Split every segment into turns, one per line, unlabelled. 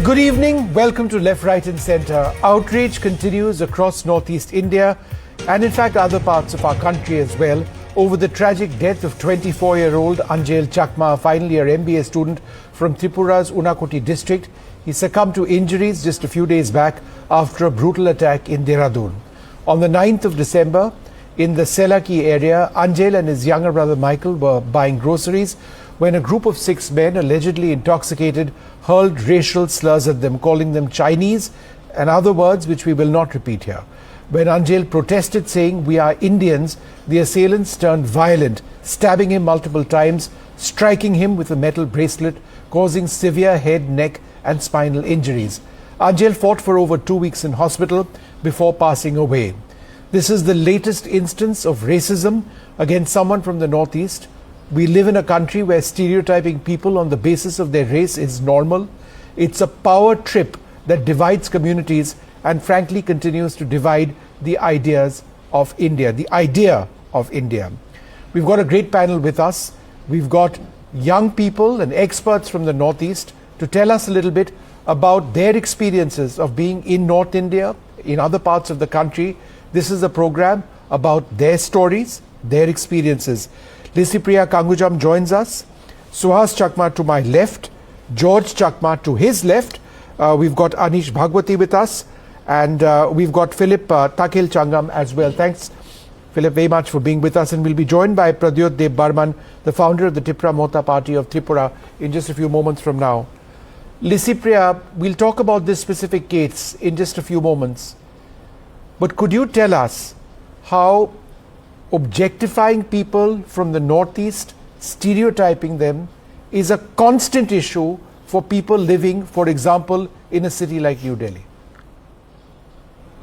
Good evening. Welcome to Left, Right and Centre. Outrage continues across northeast India and in fact other parts of our country as well over the tragic death of 24-year-old Anjel Chakma, a final year MBA student from Tripura's Unakoti district. He succumbed to injuries just a few days back after a brutal attack in Dehradun. On the 9th of December, in the Selaki area, Anjel and his younger brother Michael were buying groceries when a group of 6 men, allegedly intoxicated, hurled racial slurs at them, calling them Chinese and other words which we will not repeat here. When Anjel protested saying, "We are Indians," the assailants turned violent, stabbing him multiple times, striking him with a metal bracelet, causing severe head, neck and spinal injuries. Anjel fought for over 2 weeks in hospital before passing away. This is the latest instance of racism against someone from the Northeast. We live in a country where stereotyping people on the basis of their race is normal. It's a power trip that divides communities and frankly continues to divide the ideas of India, the idea of India. We've got a great panel with us. We've got young people and experts from the Northeast to tell us a little bit about their experiences of being in North India, in other parts of the country. This is a program about their stories, their experiences. Lisipriya Kangujam joins us. Suhas Chakma to my left, George Chakma to his left. We've got Anish Bhagwati with us, and we've got Philip Takil Changam as well. Thanks, Philip, very much for being with us. And we'll be joined by Pradyot Deb Barman, the founder of the Tipra Mohta Party of Tripura, in just a few moments from now. Lisipriya, we'll talk about this specific case in just a few moments. But could you tell us how objectifying people from the Northeast, stereotyping them, is a constant issue for people living, for example, in a city like New Delhi?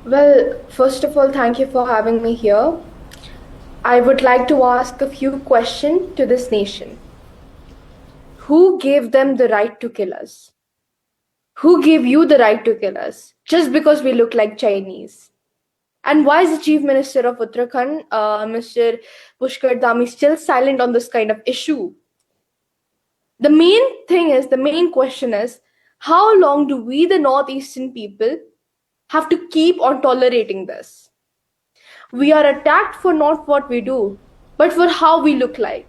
Well, first of all, thank you for having me here. I would like to ask a few questions to this nation. Who gave them the right to kill us? Who gave you the right to kill us just because we look like Chinese? And why is the Chief Minister of Uttarakhand, Mr. Pushkar Dhami, still silent on this kind of issue? The main question is, how long do we, the Northeastern people, have to keep on tolerating this? We are attacked for not what we do, but for how we look like.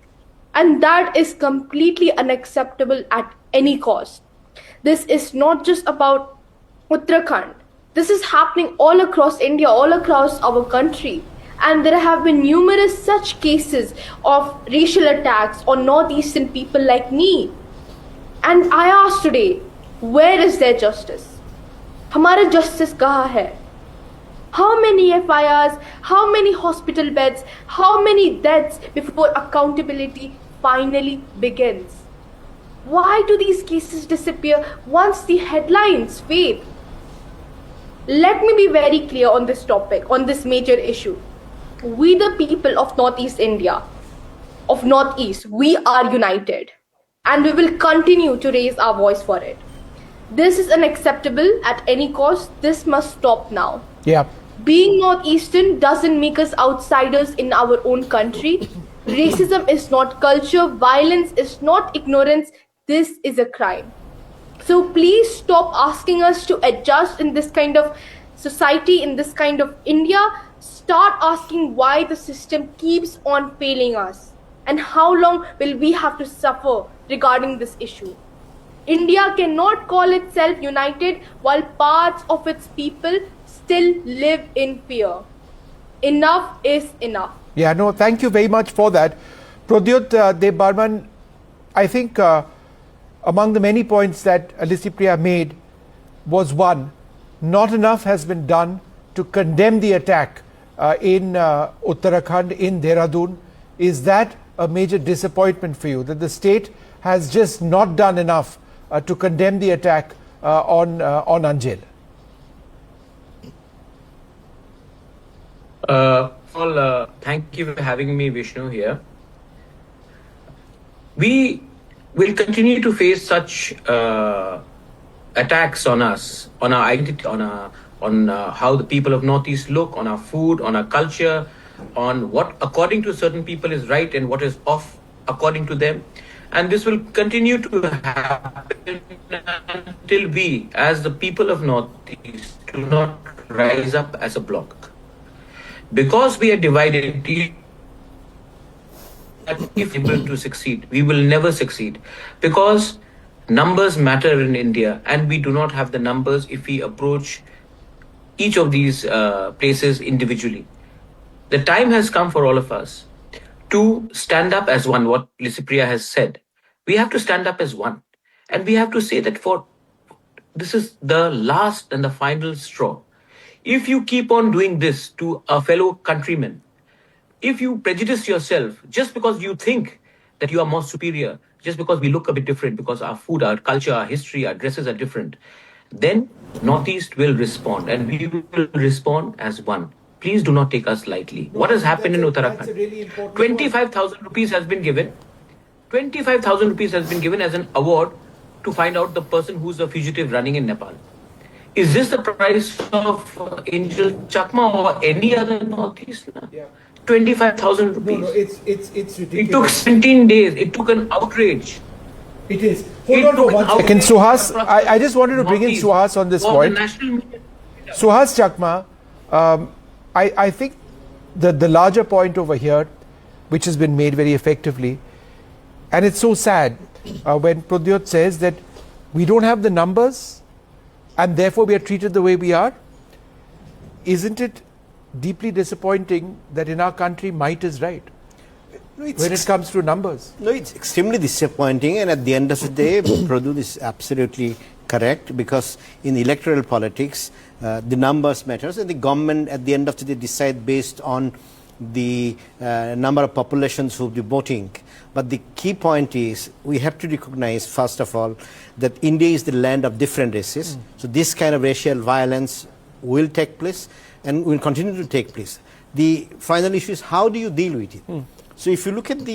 And that is completely unacceptable at any cost. This is not just about Uttarakhand. This is happening all across India, all across our country. And there have been numerous such cases of racial attacks on Northeastern people like me. And I ask today, where is their justice? Hamara justice kaha hai? How many FIRs, how many hospital beds, how many deaths before accountability finally begins? Why do these cases disappear once the headlines fade? Let me be very clear on this topic, on this major issue. We, the people of Northeast India, of Northeast, we are united. And we will continue to raise our voice for it. This is unacceptable at any cost. This must stop now.
Yeah.
Being Northeastern doesn't make us outsiders in our own country. Racism is not culture. Violence is not ignorance. This is a crime. So please stop asking us to adjust in this kind of society, in this kind of India. Start asking why the system keeps on failing us and how long will we have to suffer regarding this issue. India cannot call itself united while parts of its people still live in fear. Enough is enough.
Yeah, no, thank you very much for that. Pradyot Deb Barman, I think among the many points that Lisipriya made was one, not enough has been done to condemn the attack in Uttarakhand, in Dehradun. Is that a major disappointment for you, that the state has just not done enough to condemn the attack on Anjel?
Thank you for having me, Vishnu, here. We will continue to face such attacks on us, on our identity, on how the people of Northeast look, on our food, on our culture, on what according to certain people is right and what is off according to them. And this will continue to happen until we, as the people of Northeast, do not rise up as a bloc. Because we are divided, if able to succeed, we will never succeed. Because numbers matter in India, and we do not have the numbers if we approach each of these places individually. The time has come for all of us to stand up as one, what Lysipriya has said. We have to stand up as one. And we have to say that this is the last and the final straw. If you keep on doing this to a fellow countryman, if you prejudice yourself just because you think that you are more superior, just because we look a bit different, because our food, our culture, our history, our dresses are different, then Northeast will respond, and we will respond as one. Please do not take us lightly. What has happened in Uttarakhand?
Really
25,000 rupees has been given. 25,000 rupees has been given as an award to find out the person who's a fugitive running in Nepal. Is this the price of Angel Chakma or any other Northeasterner?
Yeah.
25,000 rupees.
No, it's ridiculous.
It took 17 days. It took an outrage.
It is. Hold on for 1 second. Suhas, I just wanted to bring in Suhas on this point. Suhas Chakma, I think the larger point over here, which has been made very effectively, and it's so sad when Pradyot says that we don't have the numbers and therefore we are treated the way we are. Isn't it deeply disappointing that in our country might is right when it comes to numbers?
No, it's extremely disappointing, and at the end of the day, Pradyut is absolutely correct, because in electoral politics, the numbers matters, and the government at the end of the day decide based on the number of populations who will be voting. But the key point is we have to recognize, first of all, that India is the land of different races. So this kind of racial violence will take place and will continue to take place. The final issue is how do you deal with it? So if you look at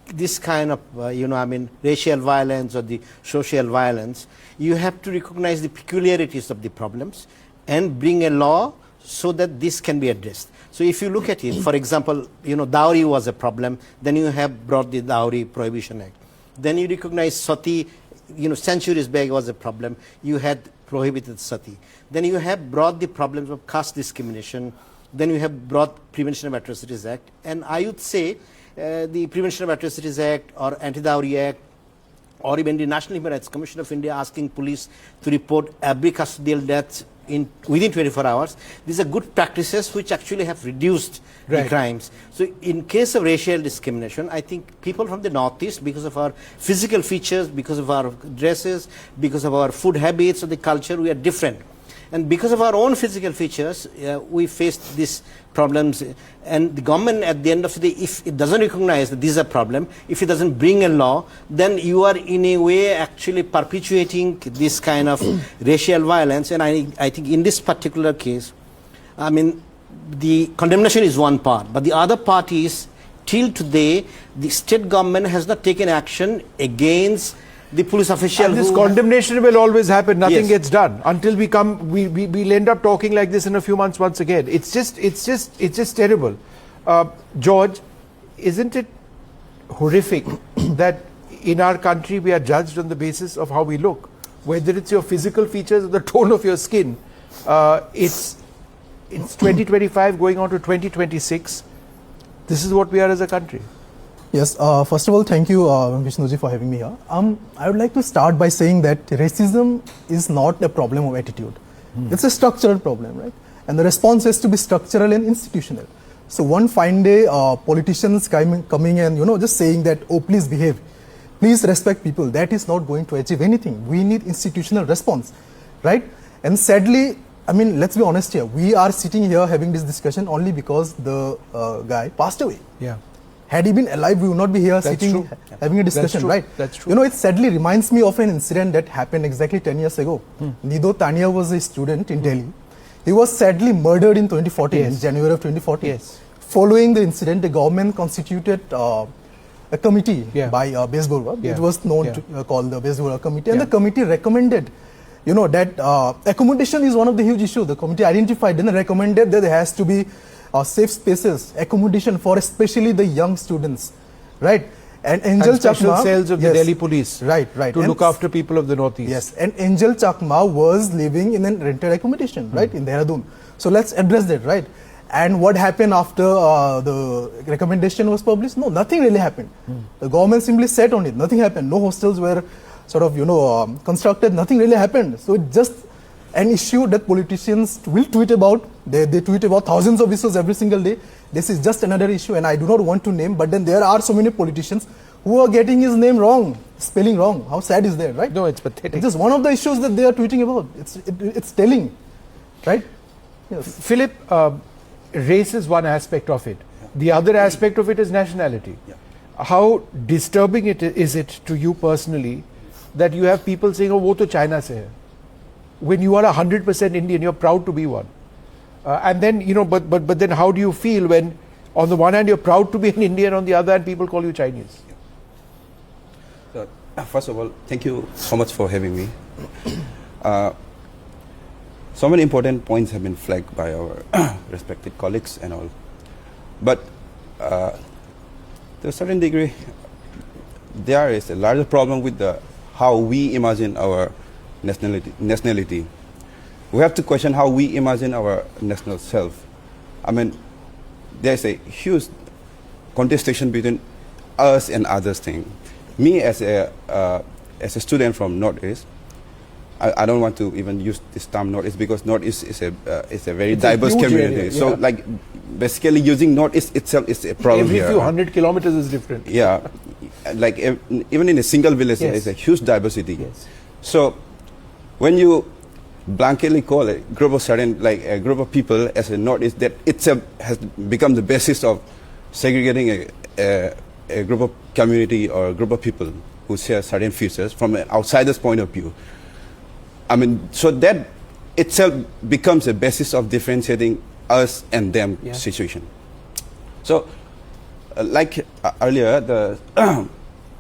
this kind of, racial violence or the social violence, you have to recognize the peculiarities of the problems and bring a law so that this can be addressed. So if you look at it, for example, dowry was a problem, then you have brought the Dowry Prohibition Act. Then you recognize sati, centuries back was a problem, you had prohibited sati. Then you have brought the problems of caste discrimination, then you have brought Prevention of Atrocities Act, and I would say the Prevention of Atrocities Act or Anti-Dowry Act, or even the National Human Rights Commission of India asking police to report every custodial death within 24 hours. These are good practices which actually have reduced the crimes. So in case of racial discrimination, I think people from the Northeast, because of our physical features, because of our dresses, because of our food habits, or the culture, we are different. And because of our own physical features, we face these problems. And the government, at the end of the day, if it doesn't recognize that this is a problem, if it doesn't bring a law, then you are in a way actually perpetuating this kind of racial violence. And I think in this particular case, the condemnation is one part, but the other part is, till today, the state government has not taken action against the police official.
And this condemnation will always happen. Nothing gets done until we'll end up talking like this in a few months once again. It's just terrible. George, isn't it horrific that in our country we are judged on the basis of how we look, whether it's your physical features or the tone of your skin? It's 2025 going on to 2026. This is what we are as a country.
Yes, first of all, thank you, Vishnuji, for having me here. I would like to start by saying that racism is not a problem of attitude. It's a structural problem, right? And the response has to be structural and institutional. So one fine day, politicians coming and, just saying that, oh, please behave, please respect people, that is not going to achieve anything. We need institutional response, right? And sadly, let's be honest here, we are sitting here having this discussion only because the guy passed away.
Yeah.
Had he been alive, we would not be here sitting having a discussion, right?
That's true.
It sadly reminds me of an incident that happened exactly 10 years ago. Nido Tania was a student in Delhi. He was sadly murdered in 2014, in January of 2014.
Yes.
Following the incident, the government constituted a committee by Bezborwa. It was known to called the Bezborwa Committee, and the committee recommended, that accommodation is one of the huge issues. The committee identified and recommended that there has to be safe spaces, accommodation for especially the young students, right? And Angel
and special
Chakma,
cells of the
yes,
Delhi police,
right,
to look after people of the northeast.
Yes, and Angel Chakma was living in a rented accommodation, right, in Dehradun. So let's address that, right? And what happened after the recommendation was published? No, nothing really happened. The government simply sat on it. Nothing happened. No hostels were sort of, constructed. Nothing really happened. So it's just an issue that politicians will tweet about. They tweet about thousands of issues every single day. This is just another issue, and I do not want to name, but then there are so many politicians who are getting his name wrong, spelling wrong. How sad is that, right?
No, it's pathetic.
It's just one of the issues that they are tweeting about. It's telling, right? Yes.
Philip, race is one aspect of it. The other aspect of it is nationality. How disturbing is it to you personally that you have people saying, "Oh, wo to China se hai," when you are 100% Indian, you're proud to be one. And then, but then how do you feel when, on the one hand, you're proud to be an Indian, on the other hand, people call you Chinese?
So, first of all, thank you so much for having me. So many important points have been flagged by our respected colleagues and all. But to a certain degree, there is a larger problem with how we imagine our nationality. We have to question how we imagine our national self. I mean, there's a huge contestation between us and others thing. Me as a student from Northeast, I don't want to even use this term Northeast because Northeast is a very diverse community.
Area, yeah.
So like basically using Northeast itself is a problem
Every
here.
few 100 kilometers is different.
Yeah, like even in a single village,
Yes.
there's a huge diversity.
Yes.
So when you blanketly call a group of a group of people as a Northeast, that itself has become the basis of segregating a group of community or a group of people who share certain features from an outsider's point of view. I mean, so that itself becomes a basis of differentiating us and them situation. So, like earlier,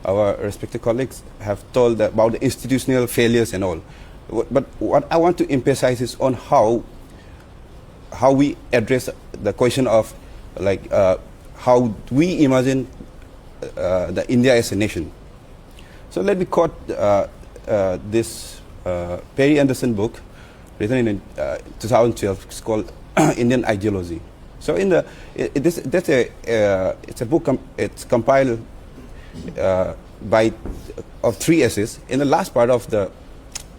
our respected colleagues have told about the institutional failures and all. But what I want to emphasize is on how we address the question of how we imagine the India as a nation. So let me quote this Perry Anderson book written in 2012. It's called Indian Ideology. So it's a book. It's compiled of 3 essays. In the last part of the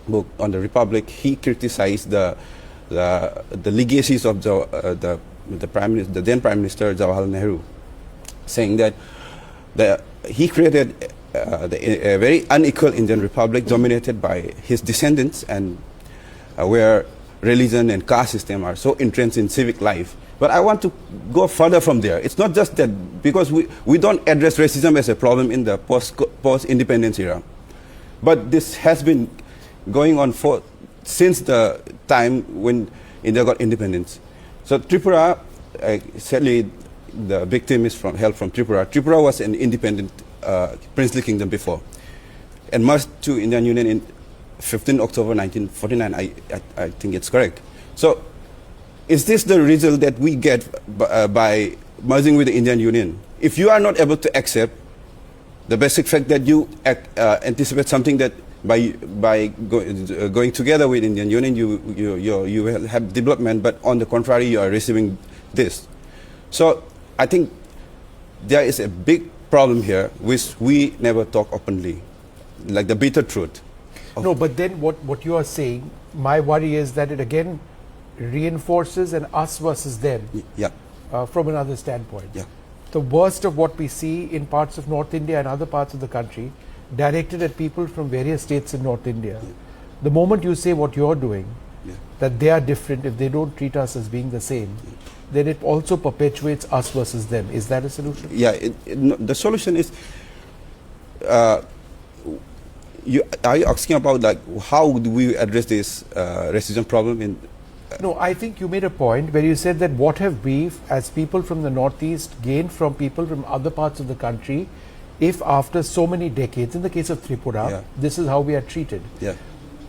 book on the Republic, he criticized the legacies of the then Prime Minister Jawaharlal Nehru, saying that he created a very unequal Indian Republic dominated by his descendants, and where religion and caste system are so entrenched in civic life. But I want to go further from there. It's not just that, because we don't address racism as a problem in the post-independence era, but this has been going on since the time when India got independence. So Tripura, sadly, the victim is hailed from Tripura. Tripura was an independent princely kingdom before, and merged to Indian Union in 15 October 1949. I think it's correct. So, is this the result that we get by merging with the Indian Union? If you are not able to accept the basic fact that you anticipate something that by going together with Indian Union, you will have development, but on the contrary, you are receiving this. So I think there is a big problem here, which we never talk openly, like the bitter truth.
No, but then what you are saying, my worry is that it again reinforces an us versus them from another standpoint.
Yeah.
The worst of what we see in parts of North India and other parts of the country directed at people from various states in North India. Yeah. The moment you say what you're doing, that they are different, if they don't treat us as being the same, then it also perpetuates us versus them. Is that a solution?
Yeah, the solution is, are you asking about how do we address this racism problem?
No, I think you made a point where you said that what have we as people from the Northeast gained from people from other parts of the country if after so many decades, in the case of Tripura, this is how we are treated.
Yeah.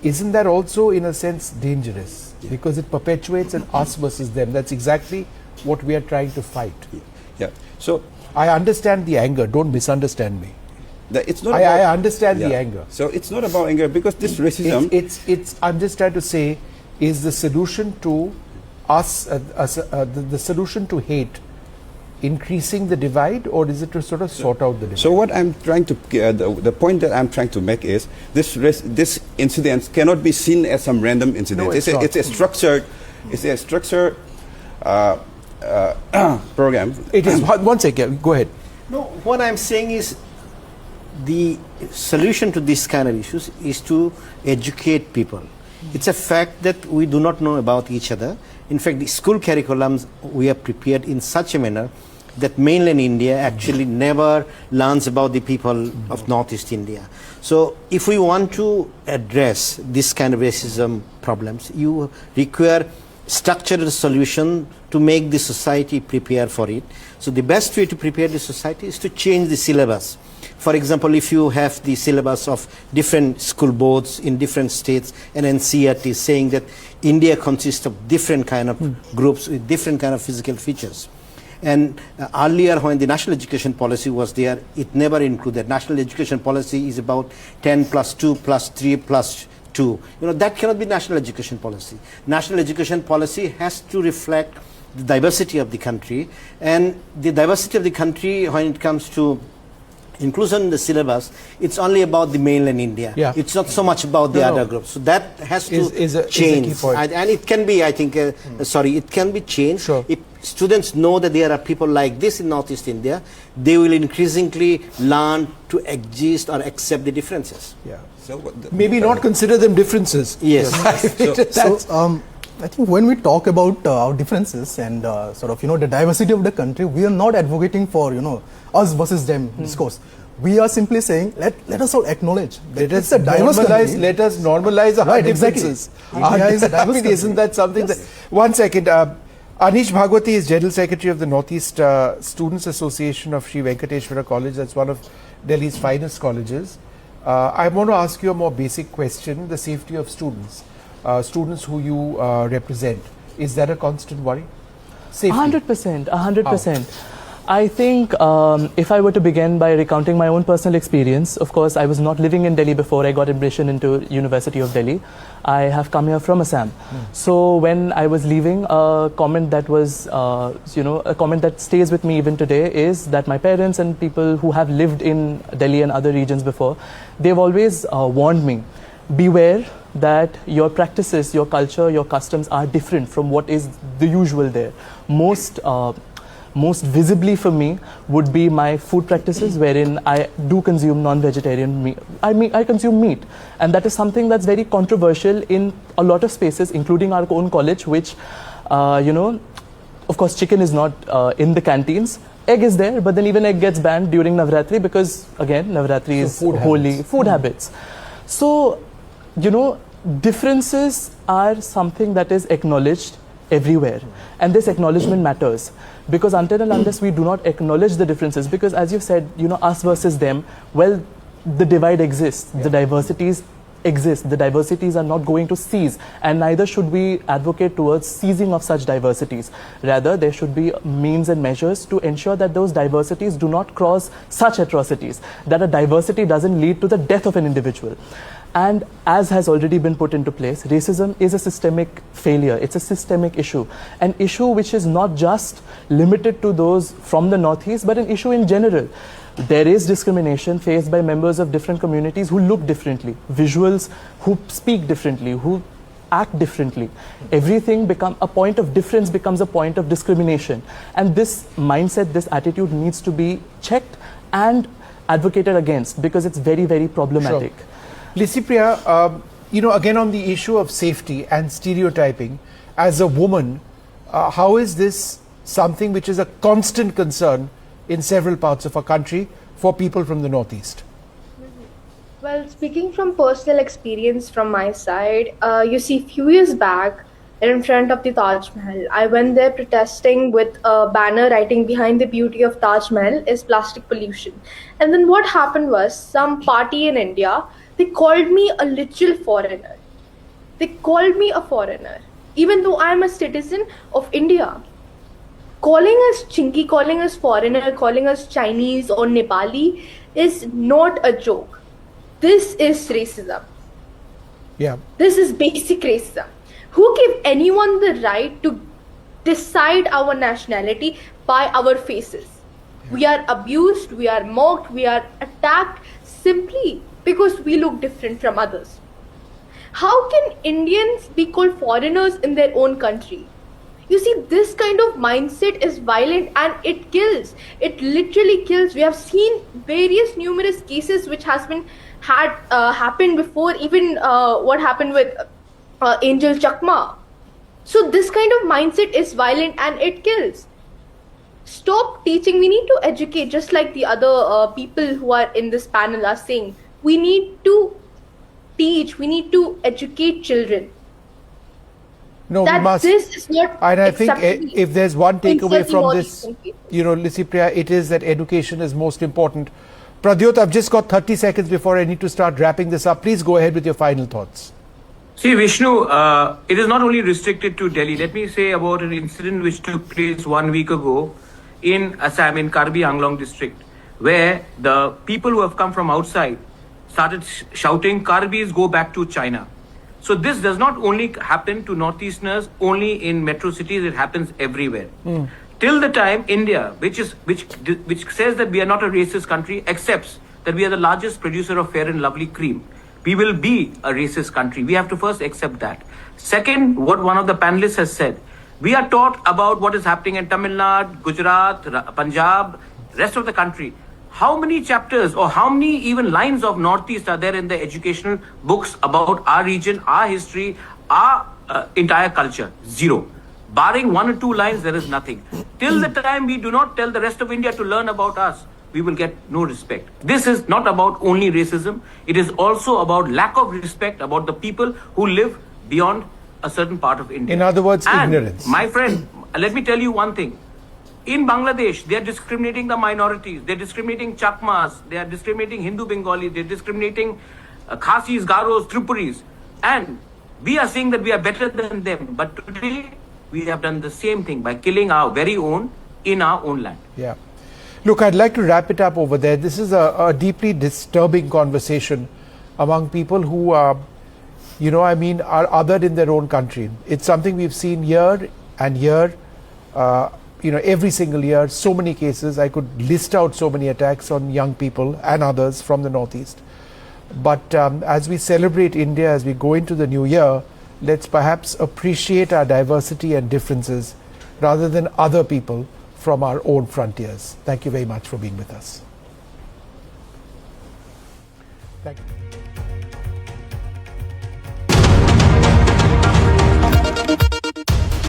Isn't that also in a sense dangerous? Yeah. Because it perpetuates an us versus them. That's exactly what we are trying to fight.
Yeah. So
I understand the anger, don't misunderstand me.
It's not.
I understand the
Yeah.
anger.
So it's not about anger because this racism.
It's. I'm just trying to say, is the solution to the solution to hate increasing the divide, or is it to sort of sort out the divide?
So what I'm trying to, the point that I'm trying to make is this incident cannot be seen as some random incident.
No, it's not.
It's a structured program.
It is. One second. Go ahead.
No, what I'm saying is the solution to this kind of issues is to educate people. It's a fact that we do not know about each other. In fact, the school curriculums we are prepared in such a manner that mainland India actually never learns about the people of Northeast India. So if we want to address this kind of racism problems, you require structured solution to make the society prepare for it. So the best way to prepare the society is to change the syllabus. For example, if you have the syllabus of different school boards in different states and NCERT saying that India consists of different kind of groups with different kind of physical features. And earlier when the national education policy was there, it never included. National education policy is about 10 plus 2 plus 3 plus 2. You know, that cannot be national education policy. National education policy has to reflect the diversity of the country, and the diversity of the country when it comes to inclusion in the syllabus, it's only about the mainland India.
Yeah.
It's not so much about the other groups. So that has to
Is a
change.
key point.
And it can be, I think, it can be changed.
Sure.
If students know that there are people like this in Northeast India, they will increasingly learn to exist or accept the differences.
Yeah.
So
Maybe not consider them differences.
Yes.
So, I think when we talk about our differences and sort of, the diversity of the country, we are not advocating for, us versus them discourse. We are simply saying, let us all acknowledge that it's a diverse country.
Let us normalize our differences.
India is a diverse country.
Isn't that something that... One second. Anish Bhagwati is General Secretary of the Northeast Students Association of Sri Venkateshwara College. That's one of Delhi's finest colleges. I want to ask you a more basic question, the safety of students. Students who you represent, is that a constant worry? Safety.
100%, 100%. I think if I were to begin by recounting my own personal experience, of course, I was not living in Delhi before I got admission into University of Delhi. I have come here from Assam. So when I was leaving, a comment that was, a comment that stays with me even today is that my parents and people who have lived in Delhi and other regions before, they've always warned me, beware that your practices, your culture, your customs are different from what is the usual there. Most visibly for me would be my food practices, wherein I do consume non-vegetarian meat. I consume meat, and that is something that's very controversial in a lot of spaces, including our own college, which, of course, chicken is not in the canteens. Egg is there, but then even egg gets banned during Navratri because, again, Navratri is holy food habits. So, differences are something that is acknowledged everywhere, and this acknowledgement matters, because until and unless we do not acknowledge the differences, because as you said, us versus them, well, the divide exists, the diversities exist, the diversities are not going to cease, and neither should we advocate towards seizing of such diversities. Rather, there should be means and measures to ensure that those diversities do not cross such atrocities, that a diversity doesn't lead to the death of an individual. And as has already been put into place, racism is a systemic failure. It's a systemic issue. An issue which is not just limited to those from the Northeast, but an issue in general. There is discrimination faced by members of different communities who look differently, visuals who speak differently, who act differently. Everything becomes a point of difference, becomes a point of discrimination. And this mindset, this attitude needs to be checked and advocated against, because it's very, very problematic.
Sure. Lisipriya, again on the issue of safety and stereotyping, as a woman, how is this something which is a constant concern in several parts of our country for people from the Northeast?
Well, speaking from personal experience from my side, you see, few years back, in front of the Taj Mahal, I went there protesting with a banner writing behind the beauty of Taj Mahal is plastic pollution. And then what happened was, some party in India, they called me a literal foreigner. They called me a foreigner, even though I'm a citizen of India. Calling us chinky, calling us foreigner, calling us Chinese or Nepali, is not a joke. This is racism.
Yeah.
This is basic racism. Who gave anyone the right to decide our nationality by our faces? We are abused, we are mocked, we are attacked simply because we look different from others. How can Indians be called foreigners in their own country? You see, this kind of mindset is violent and it kills. It literally kills. We have seen various numerous cases which has been happened before, even what happened with Angel Chakma. So this kind of mindset is violent and it kills. Stop teaching. We need to educate, just like the other people who are in this panel are saying. We need to teach. We need to educate children.
No,
That
we must.
this is not
And I think
acceptable.
if there's one takeaway
Insulting
from
all
this,
these people.
Lisipriya, it is that education is most important. Pradyot, I've just got 30 seconds before I need to start wrapping this up. Please go ahead with your final thoughts.
See, Vishnu, it is not only restricted to Delhi. Let me say about an incident which took place 1 week ago in Assam, in Karbi Anglong district, where the people who have come from outside started shouting, Karbis, go back to China. So this does not only happen to Northeasterners, only in metro cities, it happens everywhere. Till the time India, which says that we are not a racist country, accepts that we are the largest producer of fair and lovely cream, we will be a racist country. We have to first accept that. Second, what one of the panelists has said, we are taught about what is happening in Tamil Nadu, Gujarat, Punjab, rest of the country. How many chapters or how many even lines of Northeast are there in the educational books about our region, our history, our entire culture? Zero. Barring 1 or 2 lines, there is nothing. Till the time we do not tell the rest of India to learn about us, we will get no respect. This is not about only racism. It is also about lack of respect about the people who live beyond a certain part of India.
In other words,
And
ignorance.
my friend, let me tell you one thing. In Bangladesh, they are discriminating the minorities. They are discriminating Chakmas. They are discriminating Hindu Bengali. They are discriminating Khasis, Garos, Tripuris. And we are saying that we are better than them. But today, we have done the same thing by killing our very own in our own land.
Yeah. Look, I'd like to wrap it up over there. This is a deeply disturbing conversation among people who are othered in their own country. It's something we've seen year and year, every single year, so many cases. I could list out so many attacks on young people and others from the Northeast. But as we celebrate India, as we go into the new year, let's perhaps appreciate our diversity and differences rather than other people from our own frontiers. Thank you very much for being with us. Thank you.